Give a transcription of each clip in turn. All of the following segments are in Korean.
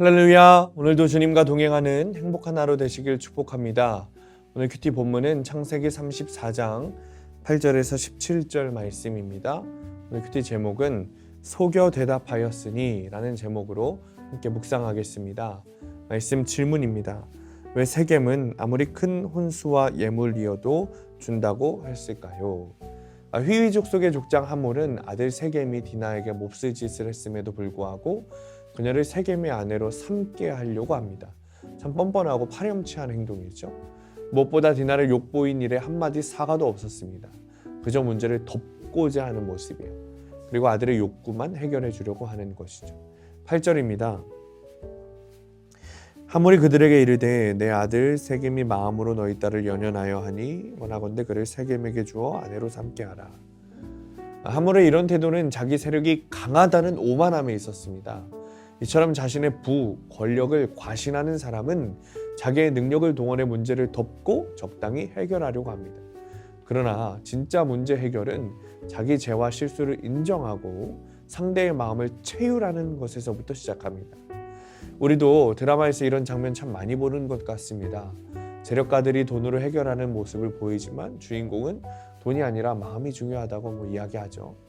할렐루야. 오늘도 주님과 동행하는 행복한 하루 되시길 축복합니다. 오늘 큐티 본문은 창세기 34장 8절에서 17절 말씀입니다. 오늘 큐티 제목은 속여 대답하였으니 라는 제목으로 함께 묵상하겠습니다. 말씀 질문입니다. 왜 세겜은 아무리 큰 혼수와 예물이어도 준다고 했을까요? 휘위 족속의 족장 하몰은 아들 세겜이 디나에게 몹쓸 짓을 했음에도 불구하고 그녀를 세겜의 아내로 삼게 하려고 합니다. 참 뻔뻔하고 파렴치한 행동이죠. 무엇보다 디나를 욕보인 일에 한마디 사과도 없었습니다. 그저 문제를 덮고자 하는 모습이에요. 그리고 아들의 욕구만 해결해 주려고 하는 것이죠. 8절입니다. 하몰이 그들에게 이르되 내 아들 세겜이 마음으로 너희 딸을 연연하여 하니 원하건대 그를 세겜에게 주어 아내로 삼게 하라. 하몰의 이런 태도는 자기 세력이 강하다는 오만함에 있었습니다. 이처럼 자신의 부, 권력을 과신하는 사람은 자기의 능력을 동원해 문제를 덮고 적당히 해결하려고 합니다. 그러나 진짜 문제 해결은 자기 죄와 실수를 인정하고 상대의 마음을 채우라는 것에서부터 시작합니다. 우리도 드라마에서 이런 장면 참 많이 보는 것 같습니다. 재력가들이 돈으로 해결하는 모습을 보이지만 주인공은 돈이 아니라 마음이 중요하다고 이야기하죠.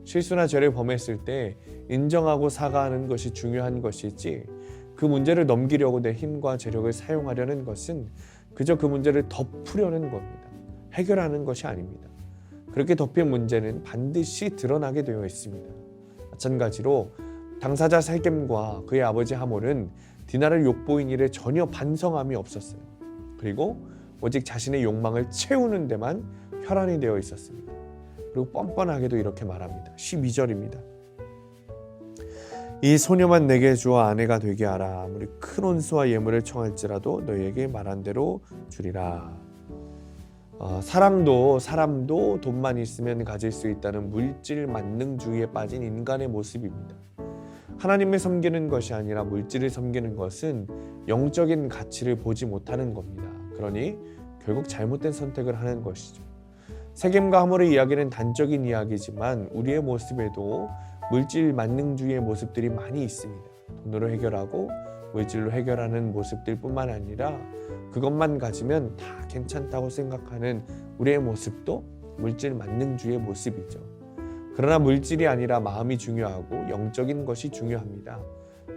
실수나 죄를 범했을 때 인정하고 사과하는 것이 중요한 것이지 그 문제를 넘기려고 내 힘과 재력을 사용하려는 것은 그저 그 문제를 덮으려는 겁니다. 해결하는 것이 아닙니다. 그렇게 덮인 문제는 반드시 드러나게 되어 있습니다. 마찬가지로 당사자 세겜과 그의 아버지 하몰은 디나를 욕보인 일에 전혀 반성함이 없었어요. 그리고 오직 자신의 욕망을 채우는 데만 혈안이 되어 있었습니다. 그리고 뻔뻔하게도 이렇게 말합니다. 12절입니다. 이 소녀만 내게 주어 아내가 되게 하라. 아무리 큰 혼수와 예물을 청할지라도 너희에게 말한 대로 주리라. 사람도 돈만 있으면 가질 수 있다는 물질 만능주의에 빠진 인간의 모습입니다. 하나님을 섬기는 것이 아니라 물질을 섬기는 것은 영적인 가치를 보지 못하는 겁니다. 그러니 결국 잘못된 선택을 하는 것이죠. 세겜과 하몰의 이야기는 단적인 이야기지만 우리의 모습에도 물질 만능주의의 모습들이 많이 있습니다. 돈으로 해결하고 물질로 해결하는 모습들 뿐만 아니라 그것만 가지면 다 괜찮다고 생각하는 우리의 모습도 물질 만능주의의 모습이죠. 그러나 물질이 아니라 마음이 중요하고 영적인 것이 중요합니다.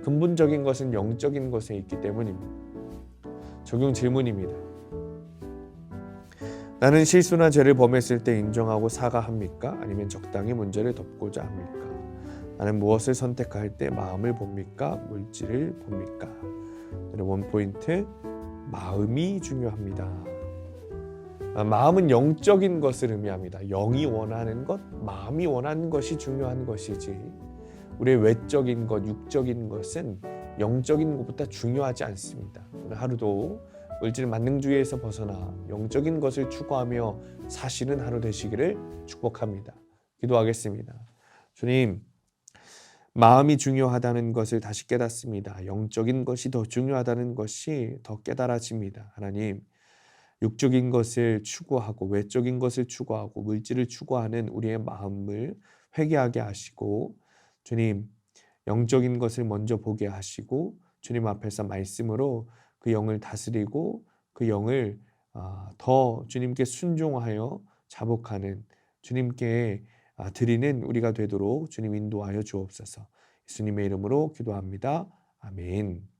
근본적인 것은 영적인 것에 있기 때문입니다. 적용 질문입니다. 나는 실수나 죄를 범했을 때 인정하고 사과합니까? 아니면 적당히 문제를 덮고자 합니까? 나는 무엇을 선택할 때 마음을 봅니까? 물질을 봅니까? 원포인트, 마음이 중요합니다. 마음은 영적인 것을 의미합니다. 영이 원하는 것, 마음이 원하는 것이 중요한 것이지 우리의 외적인 것, 육적인 것은 영적인 것보다 중요하지 않습니다. 오늘 하루도 물질 만능주의에서 벗어나 영적인 것을 추구하며 사시는 하루 되시기를 축복합니다. 기도하겠습니다. 주님, 마음이 중요하다는 것을 다시 깨닫습니다. 영적인 것이 더 중요하다는 것이 더 깨달아집니다. 하나님, 육적인 것을 추구하고 외적인 것을 추구하고 물질을 추구하는 우리의 마음을 회개하게 하시고 주님, 영적인 것을 먼저 보게 하시고 주님 앞에서 말씀으로 그 영을 다스리고 그 영을 더 주님께 순종하여 자복하는 주님께 드리는 우리가 되도록 주님 인도하여 주옵소서. 예수님의 이름으로 기도합니다. 아멘.